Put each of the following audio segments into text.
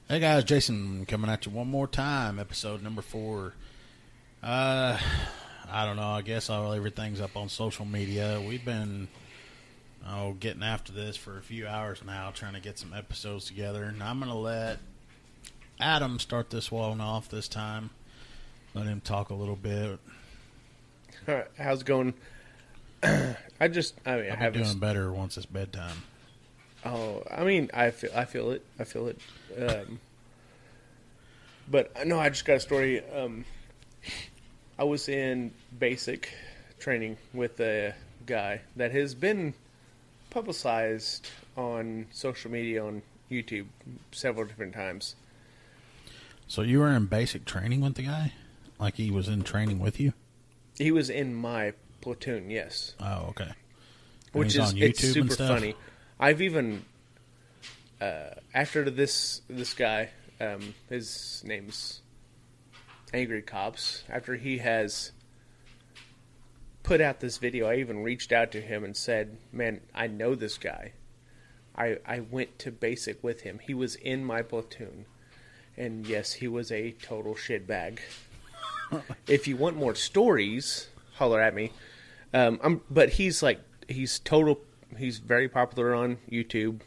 Hey guys, Jason coming at you one more time, episode number 4. I don't know, I guess everything's up on social media. We've been getting after this for a few hours now, trying to get some episodes together. And I'm going to let Adam start this one off this time. Let him talk a little bit. All right, how's it going? I I'll be doing better once it's bedtime. Oh, I feel it. But no, I just got a story. I was in basic training with a guy that has been publicized on social media, on YouTube, several different times. So you were in basic training with the guy? Like he was in training with you? He was in my platoon, yes. Oh, okay. Which is on YouTube it's super and stuff? funny. I've even after this guy, his name's Angry Cops. After he has put out this video, I even reached out to him and said, "Man, I know this guy. I went to basic with him. He was in my platoon, and yes, he was a total shitbag. If you want more stories, holler at me." But he's very popular on YouTube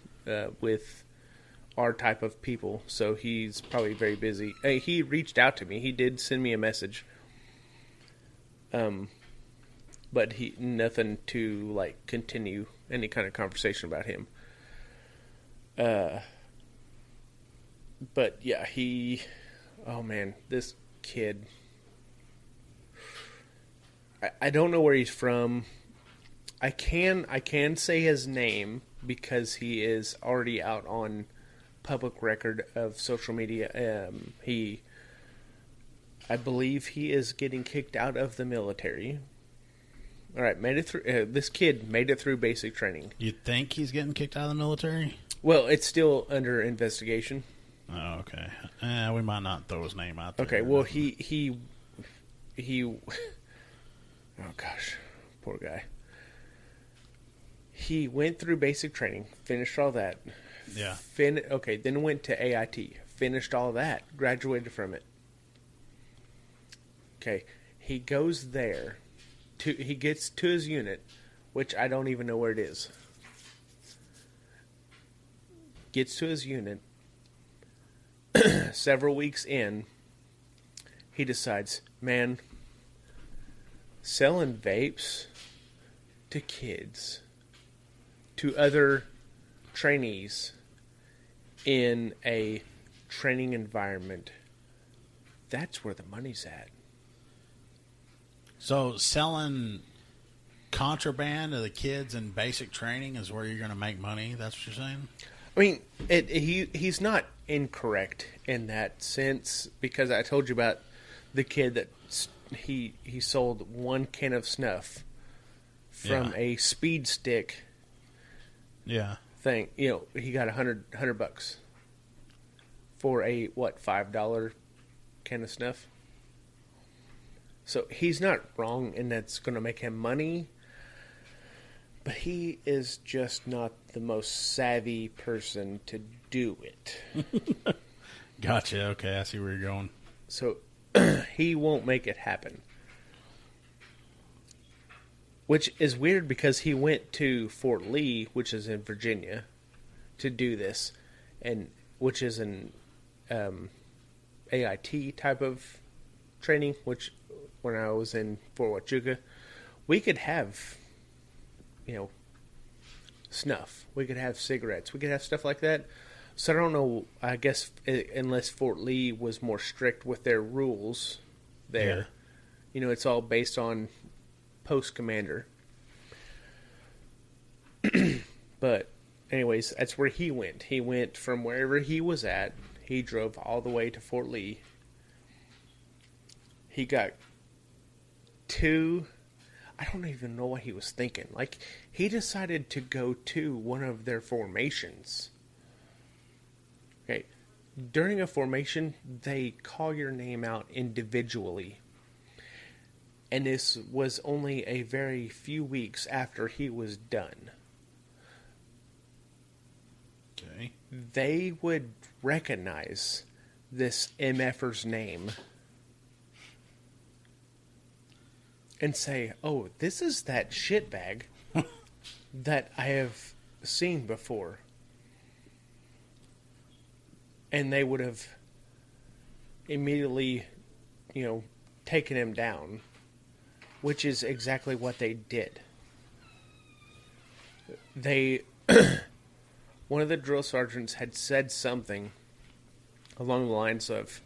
with our type of people, so he's probably very busy. He reached out to me. He did send me a message, but nothing to continue any kind of conversation about him. But yeah, oh man, this kid. I don't know where he's from. I can say his name because he is already out on public record of social media. I believe he is getting kicked out of the military. All right, made it through. This kid made it through basic training. You think he's getting kicked out of the military? Well, it's still under investigation. Oh, okay. We might not throw his name out there. Okay, well, he oh gosh, poor guy. He went through basic training, finished all that. Yeah. Then went to AIT, finished all that, graduated from it. Okay, he goes there. He gets to his unit, which I don't even know where it is. Gets to his unit. Several weeks in, he decides, man, selling vapes to kids, to other trainees in a training environment, that's where the money's at. So selling contraband to the kids in basic training is where you're going to make money? That's what you're saying? I mean, he's not incorrect in that sense, because I told you about the kid that he sold 1 can of snuff from a speed stick. Yeah. Thing. He got $100 for a $5 can of snuff. So he's not wrong, and that's going to make him money. But he is just not the most savvy person to do it. Gotcha. Okay, I see where you're going. So he won't make it happen. Which is weird because he went to Fort Lee, which is in Virginia, to do this, and which is an AIT type of training. Which, when I was in Fort Huachuca, we could have, snuff. We could have cigarettes. We could have stuff like that. So I don't know. I guess unless Fort Lee was more strict with their rules there, it's all based on post commander. But anyways, that's where he went. He went from wherever he was at. He drove all the way to Fort Lee. He got I don't even know what he was thinking. He decided to go to one of their formations. Okay. During a formation, they call your name out individually. And this was only a very few weeks after he was done. Okay. they would recognize this MFer's name and say, "Oh, this is that shitbag that I have seen before." And they would have immediately, taken him down, which is exactly what they did. One of the drill sergeants had said something along the lines of,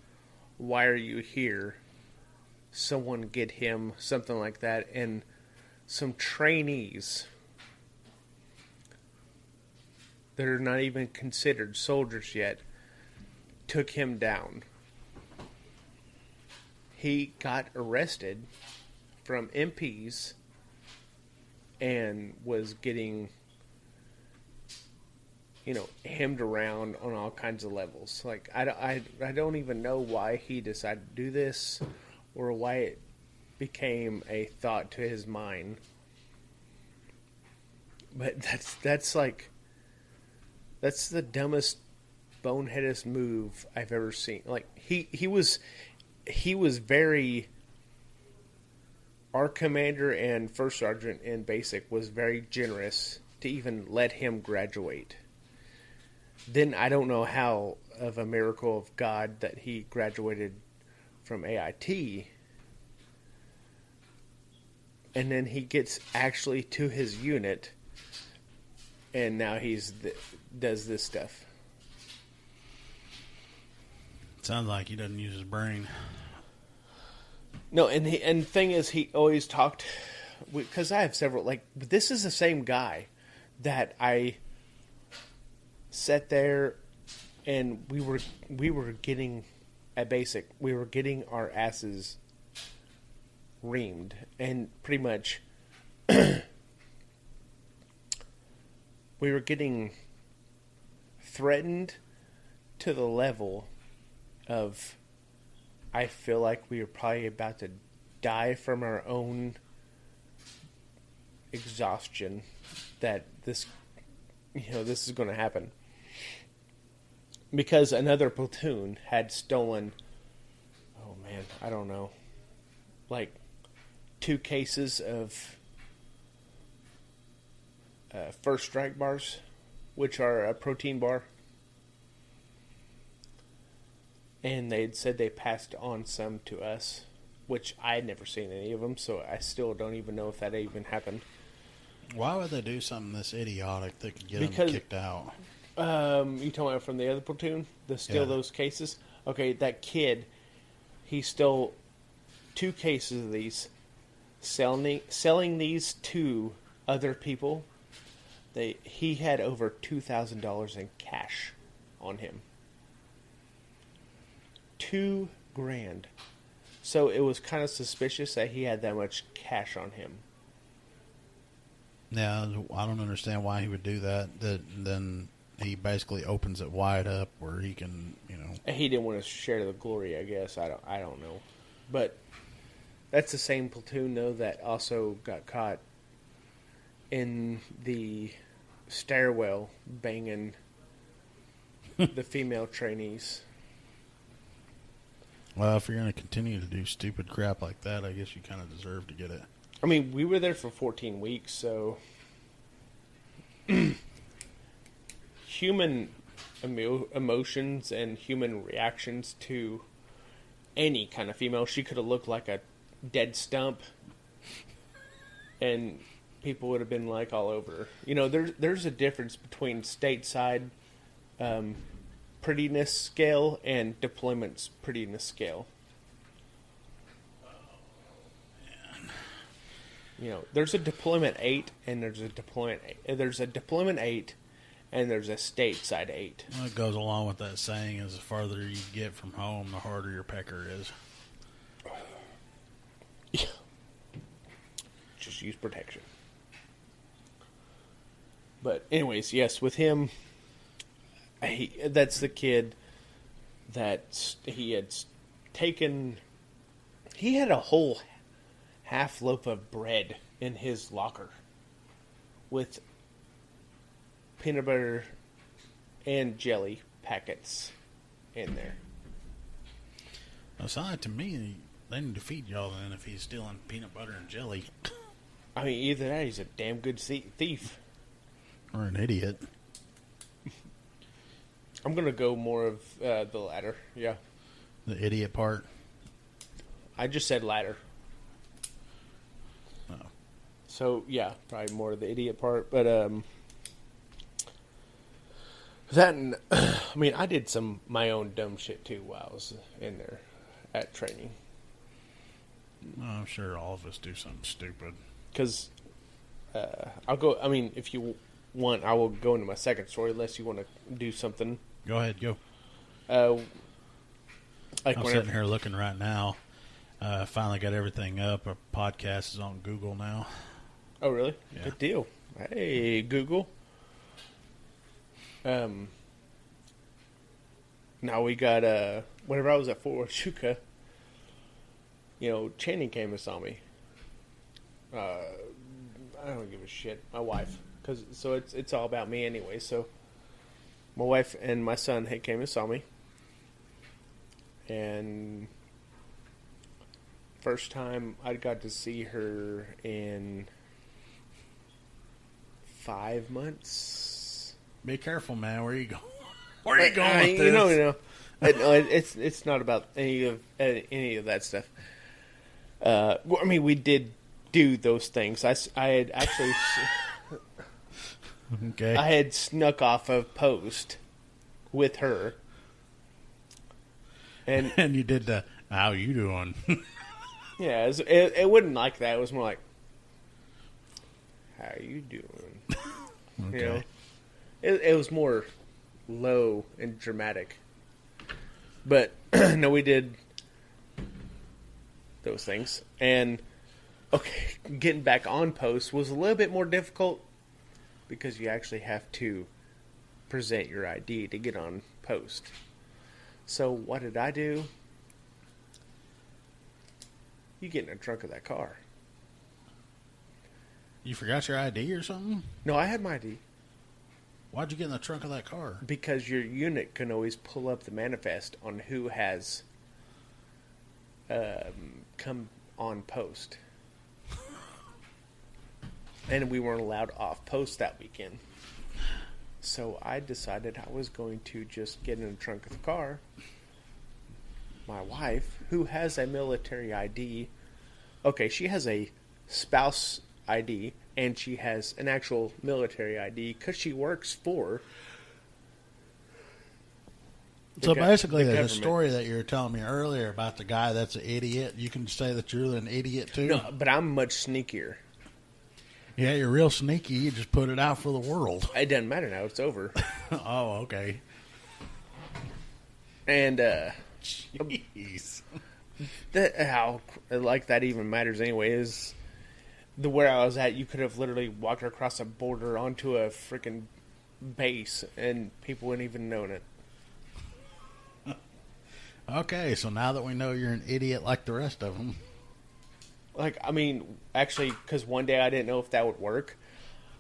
"Why are you here? Someone get him," something like that. And some trainees that are not even considered soldiers yet took him down. He got arrested from MPs and was getting, hemmed around on all kinds of levels. Like, I don't even know why he decided to do this or why it became a thought to his mind. But that's the dumbest, boneheadest move I've ever seen. Like, he was very... Our commander and first sergeant in basic was very generous to even let him graduate. Then I don't know how of a miracle of God that he graduated from AIT. And then he gets actually to his unit, and now does this stuff. Sounds like he doesn't use his brain. No, and the thing is, he always talked, because I have several, this is the same guy that I sat there and we were getting, at basic, we were getting our asses reamed, and pretty much we were getting threatened to the level of, I feel like we were probably about to die from our own exhaustion, that this is going to happen. Because another platoon had stolen, I don't know, 2 cases of First Strike bars, which are a protein bar. And they'd said they passed on some to us, which I had never seen any of them, so I still don't even know if that even happened. Why would they do something this idiotic that could get them kicked out? You talking about from the other platoon? Those cases? Okay, that kid, he stole 2 cases of these, selling these to other people. He had over $2,000 in cash on him. $2,000. So it was kind of suspicious that he had that much cash on him. Yeah, I don't understand why he would do that. Then he basically opens it wide up where he can, He didn't want to share the glory, I guess. I don't know. But that's the same platoon, though, that also got caught in the stairwell banging the female trainees. Well, if you're going to continue to do stupid crap like that, I guess you kind of deserve to get it. I mean, we were there for 14 weeks, so human emotions and human reactions to any kind of female, she could have looked like a dead stump, and people would have been like all over her. There's a difference between stateside prettiness scale and deployment's prettiness scale. There's a deployment 8 and there's a deployment 8. There's a deployment 8 and there's a stateside 8. Well, it goes along with that saying, is the farther you get from home, the harder your pecker is. Yeah. Just use protection. But anyways, yes, with him, that's the kid that he had taken. He had a whole half loaf of bread in his locker with peanut butter and jelly packets in there. Aside to me, they need to feed y'all then if he's stealing peanut butter and jelly. I mean, either that, he's a damn good thief. Or an idiot. I'm gonna go more of the latter. Yeah, The idiot part. I just said latter. Oh. So yeah, probably more of the idiot part. But that and, I mean, I did some my own dumb shit too while I was in there at training. I'm sure all of us do something stupid. Because I'll go. I mean, if you want, I will go into my second story unless you want to do something. Go ahead, go. Like I'm sitting here looking right now. Finally got everything up. Our podcast is on Google now. Oh, really? Yeah. Good deal. Hey, Google. Now we got whenever I was at Fort Huachuca, Channing came and saw me. I don't give a shit. My wife, so it's all about me anyway. So my wife and my son came and saw me, and first time I got to see her in 5 months. Be careful, man. Where are you going? Where are you going with this? It's not about any of that stuff. I mean, we did do those things. I had actually Okay. I had snuck off of post with her, and And you did the, how you doing? yeah, it wasn't like that. It was more like, how you doing? Okay. It was more low and dramatic. But no, we did those things. And okay, getting back on post was a little bit more difficult because you actually have to present your ID to get on post. So what did I do? You get in the trunk of that car. You forgot your ID or something? No, I had my ID. Why'd you get in the trunk of that car? Because your unit can always pull up the manifest on who has come on post. And we weren't allowed off post that weekend. So I decided I was going to just get in the trunk of the car. My wife, who has a military ID, okay, she has a spouse ID, and she has an actual military ID because she works for. So basically, the government. story that you were telling me earlier about the guy that's an idiot, you can say that you're an idiot too? No, but I'm much sneakier. Yeah, you're real sneaky. You just put it out for the world. It doesn't matter now. It's over. Oh, okay. And Jeez. how like that even matters anyway is where I was at. You could have literally walked across a border onto a freaking base, and people wouldn't even known it. Okay, so now that we know you're an idiot like the rest of them. Like, I mean, actually, because one day I didn't know if that would work.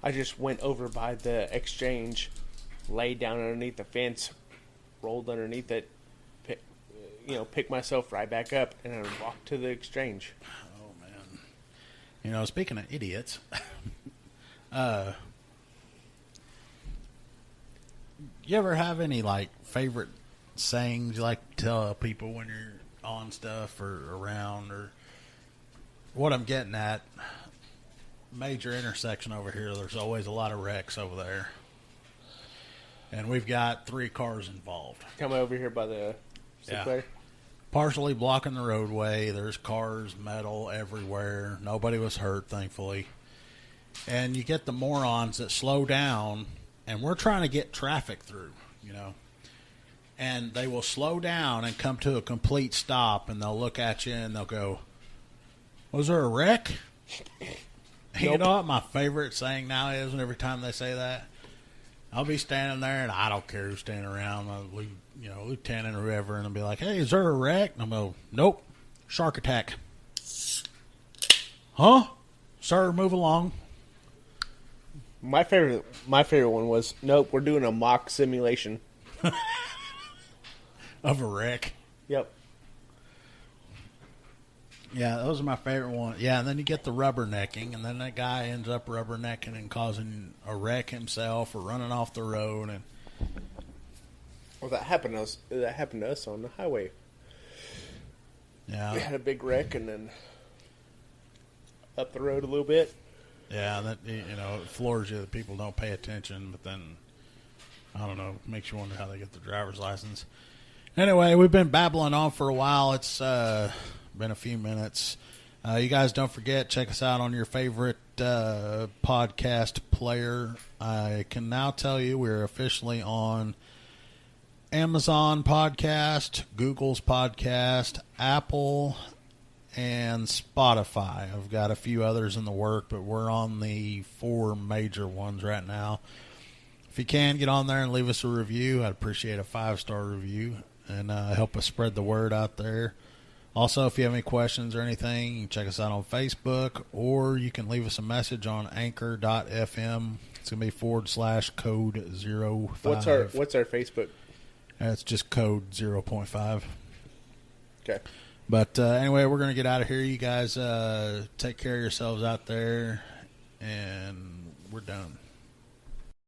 I just went over by the exchange, laid down underneath the fence, rolled underneath it, picked myself right back up, and I walked to the exchange. Oh, man. Speaking of idiots, you ever have any, favorite sayings you like to tell people when you're on stuff or around, or what I'm getting at, major intersection over here, there's always a lot of wrecks over there. And we've got 3 cars involved. Come over here by the player. Partially blocking the roadway. There's cars, metal everywhere. Nobody was hurt, thankfully. And you get the morons that slow down, and we're trying to get traffic through, And they will slow down and come to a complete stop, and they'll look at you and they'll go, "Was there a wreck?" Nope. You know what my favorite saying now is? And every time they say that, I'll be standing there, and I don't care who's standing around, lieutenant or whoever, and I'll be like, "Hey, is there a wreck?" And I'll go, "Nope, shark attack." "Huh? Sir, move along." My favorite one was, nope, we're doing a mock simulation. Of a wreck. Yep. Yeah, those are my favorite ones. Yeah, and then you get the rubbernecking, and then that guy ends up rubbernecking and causing a wreck himself or running off the road. And Well, that happened to us on the highway. yeah, We had a big wreck, and then up the road a little bit. yeah, that it floors you that people don't pay attention, but then I don't know, makes you wonder how they get the driver's license. Anyway, we've been babbling on for a while. It's been a few minutes. You guys don't forget, check us out on your favorite podcast player. I can now tell you we're officially on Amazon Podcast, Google's Podcast, Apple, and Spotify. I've got a few others in the work, but we're on the 4 major ones right now. If you can, get on there and leave us a review. I'd appreciate a 5-star review and help us spread the word out there. Also, if you have any questions or anything, you can check us out on Facebook, or you can leave us a message on anchor.fm. It's going to be /code05. What's our Facebook? It's just code 0.5. Okay. But anyway, we're going to get out of here. You guys take care of yourselves out there, and we're done.